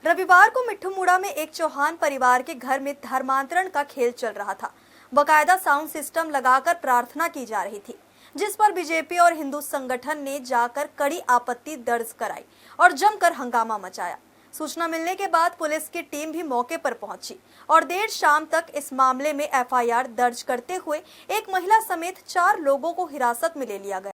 रविवार को मिठ्ठूमुड़ा में एक चौहान परिवार के घर में धर्मांतरण का खेल चल रहा था। बकायदा साउंड सिस्टम लगाकर प्रार्थना की जा रही थी, जिस पर बीजेपी और हिंदू संगठन ने जाकर कड़ी आपत्ति दर्ज कराई और जमकर हंगामा मचाया। सूचना मिलने के बाद पुलिस की टीम भी मौके पर पहुंची और देर शाम तक इस मामले में एफआईआर दर्ज करते हुए एक महिला समेत 4 लोगों को हिरासत में ले लिया गया।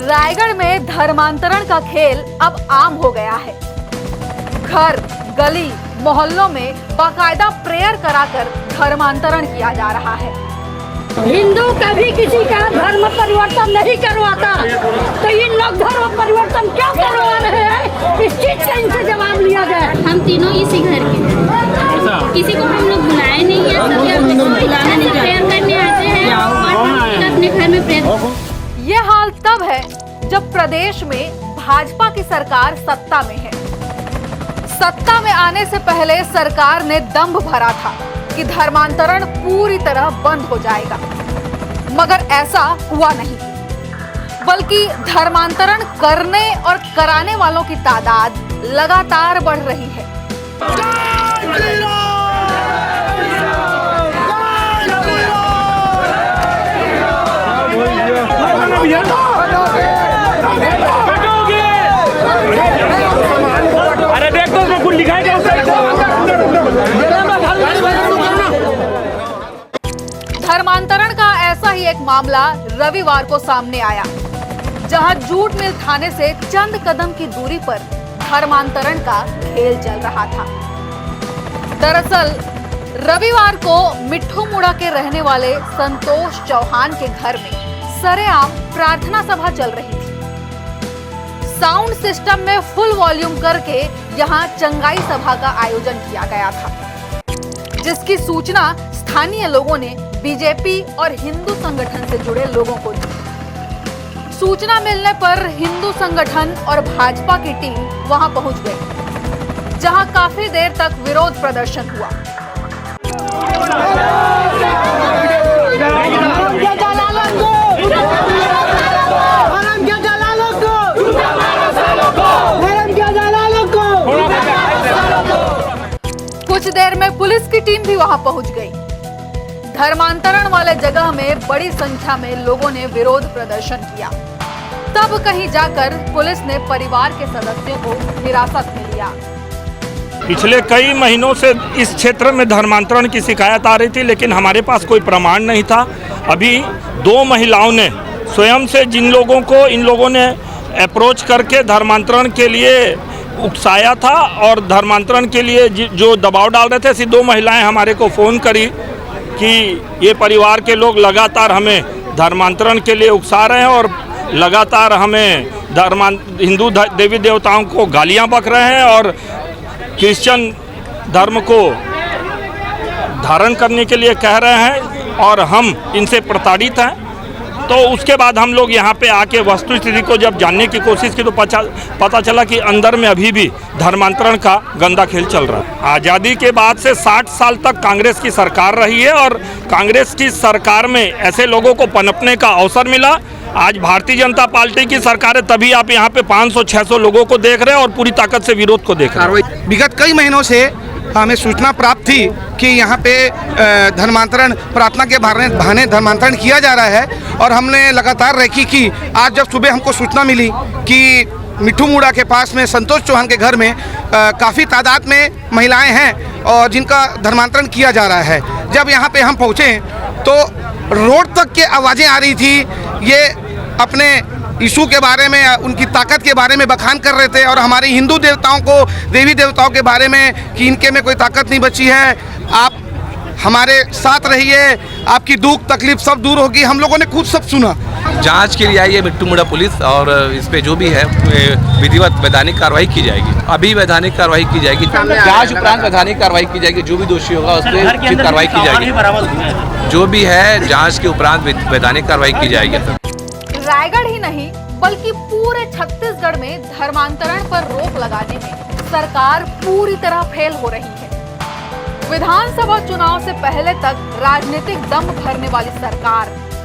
रायगढ़ में धर्मांतरण का खेल अब आम हो गया है। घर, गली, मोहल्लों में बाकायदा प्रेयर कराकर धर्मांतरण किया जा रहा है। हिंदू कभी किसी का धर्म परिवर्तन नहीं करवाता, तो इन लोग धर्म परिवर्तन क्यों करवा रहे हैं? इस चीज का इनसे जवाब लिया जाए। हम तीनों इसी घर के हैं, किसी को हम लोग बुलाए नहीं है, सभी अपने प्रेयर करने आते हैं और अपने घर में प्रेयर। ये हाल तब है जब प्रदेश में भाजपा की सरकार सत्ता में है। सत्ता में आने से पहले सरकार ने दंभ भरा था कि धर्मांतरण पूरी तरह बंद हो जाएगा, मगर ऐसा हुआ नहीं, बल्कि धर्मांतरण करने और कराने वालों की तादाद लगातार बढ़ रही है। अरे देख तो कुछ लिखा है धर्मांतरण का ऐसा ही एक मामला रविवार को सामने आया, जहां जूट मिल थाने से चंद कदम की दूरी पर धर्मांतरण का खेल चल रहा था। दरअसल रविवार को मिठ्ठूमुड़ा के रहने वाले संतोष चौहान के घर में सरेआम प्रार्थना सभा चल रही थी। साउंड सिस्टम में फुल वॉल्यूम करके यहां चंगाई सभा का आयोजन किया गया था, जिसकी सूचना स्थानीय लोगों ने बीजेपी और हिंदू संगठन से जुड़े लोगों को दी। सूचना मिलने पर हिंदू संगठन और भाजपा की टीम वहां पहुंच गई, जहां काफी देर तक विरोध प्रदर्शन हुआ। कुछ देर में पुलिस की टीम भी वहां पहुंच गई। धर्मांतरण वाले जगह में बड़ी संख्या में लोगों ने विरोध प्रदर्शन किया। तब कहीं जाकर पुलिस ने परिवार के सदस्यों को हिरासत में लिया। पिछले कई महीनों से इस क्षेत्र में धर्मांतरण की शिकायत आ रही थी, लेकिन हमारे पास कोई प्रमाण नहीं था। अभी 2 महिलाओं ने स्वयं से इन लोगों ने अप्रोच करके धर्मांतरण के लिए उकसाया था और धर्मांतरण के लिए जो दबाव डाल रहे थे, ऐसी 2 महिलाएं हमारे को फ़ोन करी कि ये परिवार के लोग लगातार हमें धर्मांतरण के लिए उकसा रहे हैं और लगातार हमें हिंदू देवी देवताओं को गालियां बक रहे हैं और क्रिश्चियन धर्म को धारण करने के लिए कह रहे हैं और हम इनसे प्रताड़ित हैं। तो उसके बाद हम लोग यहाँ पे आके वस्तुस्थिति को जब जानने की कोशिश की तो पता चला कि अंदर में अभी भी धर्मांतरण का गंदा खेल चल रहा है। आज़ादी के बाद से 60 साल तक कांग्रेस की सरकार रही है और कांग्रेस की सरकार में ऐसे लोगों को पनपने का अवसर मिला। आज भारतीय जनता पार्टी की सरकार है, तभी आप यहाँ पे 500-600 लोगों को देख रहे हैं और पूरी ताकत से विरोध को देख रहे हैं। विगत कई महीनों से हमें सूचना प्राप्त थी कि यहाँ पे धर्मांतरण प्रार्थना के बहाने धर्मांतरण किया जा रहा है और हमने लगातार रेकी की। आज जब सुबह हमको सूचना मिली कि मिठ्ठूमुड़ा के पास में संतोष चौहान के घर में काफ़ी तादाद में महिलाएं हैं और जिनका धर्मांतरण किया जा रहा है। जब यहाँ पे हम पहुँचे तो रोड तक के आवाज़ें आ रही थी। ये अपने यीशु के बारे में, उनकी ताकत के बारे में बखान कर रहे थे और हमारे हिंदू देवताओं को, देवी देवताओं के बारे में कि इनके में कोई ताकत नहीं बची है, आप हमारे साथ रहिए, आपकी दुख तकलीफ सब दूर होगी। हम लोगों ने खुद सब सुना जांच के लिए आई है मिट्टू मुड़ा पुलिस और इस पे जो भी है विधिवत वैधानिक कार्रवाई की जाएगी। अभी वैधानिक कार्रवाई की जाएगी, जांच उपरांत वैधानिक कार्रवाई की जाएगी। जो भी दोषी होगा उस पर उचित कार्रवाई की जाएगी। जो भी है जांच के उपरांत वैधानिक कार्रवाई की जाएगी। रायगढ़ ही नहीं बल्कि पूरे छत्तीसगढ़ में धर्मांतरण पर रोक लगाने में सरकार पूरी तरह फेल हो रही है। विधानसभा चुनाव से पहले तक राजनीतिक दम भरने वाली सरकार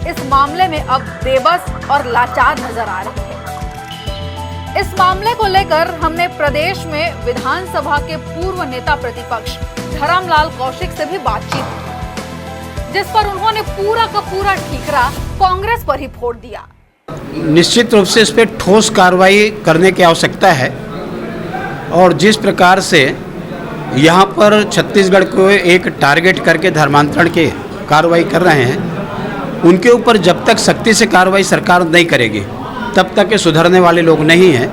इस मामले में अब बेबस और लाचार नजर आ रही है। इस मामले को लेकर हमने प्रदेश में विधानसभा के पूर्व नेता प्रतिपक्ष धर्मलाल कौशिक से भी बातचीत की, जिस पर उन्होंने पूरा का पूरा ठीकरा कांग्रेस पर ही फोड़ दिया। निश्चित रूप से इस पर ठोस कार्रवाई करने की आवश्यकता है और जिस प्रकार से यहाँ पर छत्तीसगढ़ को एक टारगेट करके धर्मांतरण की कार्रवाई कर रहे हैं, उनके ऊपर जब तक सख्ती से कार्रवाई सरकार नहीं करेगी तब तक ये सुधरने वाले लोग नहीं हैं।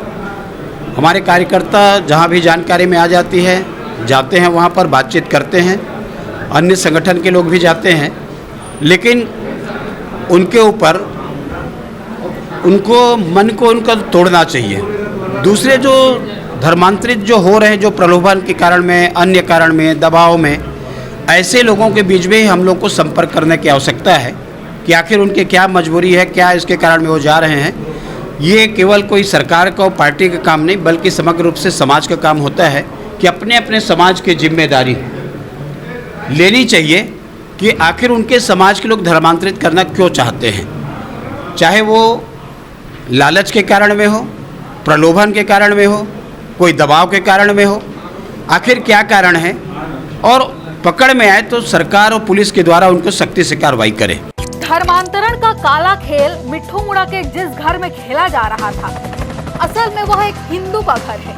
हमारे कार्यकर्ता जहाँ भी जानकारी में आ जाती है जाते हैं, वहाँ पर बातचीत करते हैं, अन्य संगठन के लोग भी जाते हैं, लेकिन उनके ऊपर उनको मन को उनका तोड़ना चाहिए। दूसरे जो धर्मांतरित जो हो रहे हैं, जो प्रलोभन के कारण में, अन्य कारण में, दबाव में, ऐसे लोगों के बीच में ही हम लोग को संपर्क करने की आवश्यकता है कि आखिर उनकी क्या मजबूरी है, क्या इसके कारण में वो जा रहे हैं। ये केवल कोई सरकार का और पार्टी का काम नहीं बल्कि समग्र रूप से समाज का काम होता है कि अपने अपने समाज की जिम्मेदारी लेनी चाहिए कि आखिर उनके समाज के लोग धर्मांतरित करना क्यों चाहते हैं, चाहे वो लालच के कारण में हो, प्रलोभन के कारण में हो, कोई दबाव के कारण में हो, आखिर क्या कारण है, और पकड़ में आए तो सरकार और पुलिस के द्वारा उनको सख्ती से कार्रवाई करे। धर्मांतरण का काला खेल मिट्ठू मुड़ा के जिस घर में खेला जा रहा था, असल में वह एक हिंदू का घर है।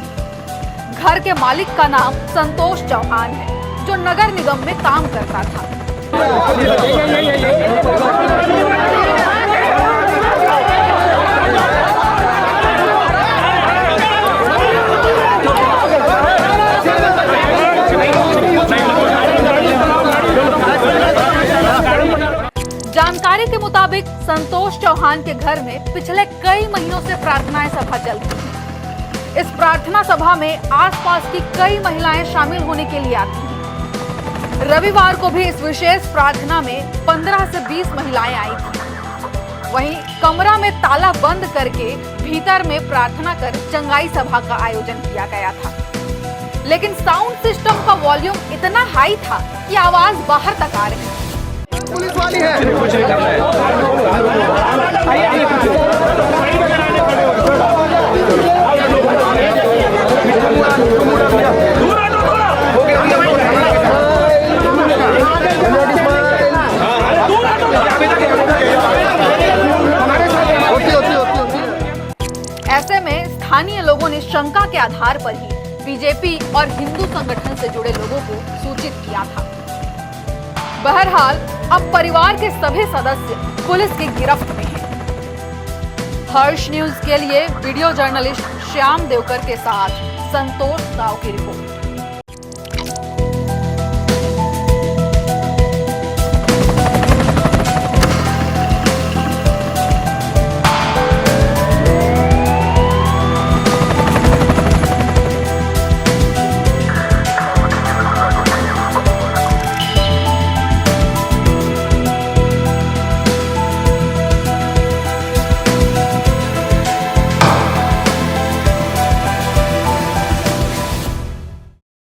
घर के मालिक का नाम संतोष चौहान है, जो नगर निगम में काम करता था। जानकारी के मुताबिक संतोष चौहान के घर में पिछले कई महीनों से प्रार्थनाएं सभा चल रही है। इस प्रार्थना सभा में आसपास की कई महिलाएं शामिल होने के लिए आती हैं। रविवार को भी इस विशेष प्रार्थना में 15 से 20 महिलाएं आई थी। वहीं कमरा में ताला बंद करके भीतर में प्रार्थना कर चंगाई सभा का आयोजन किया गया था, लेकिन साउंड सिस्टम का वॉल्यूम इतना हाई था कि आवाज बाहर तक आ रही थी। पुलिस वाली है। ऐसे में स्थानीय लोगों ने शंका के आधार पर ही बीजेपी और हिंदू संगठन से जुड़े लोगों को सूचित किया था। बहरहाल अब परिवार के सभी सदस्य पुलिस की गिरफ्त में हैं। हर्ष न्यूज के लिए वीडियो जर्नलिस्ट श्याम देवकर के साथ संतोष साव की रिपोर्ट।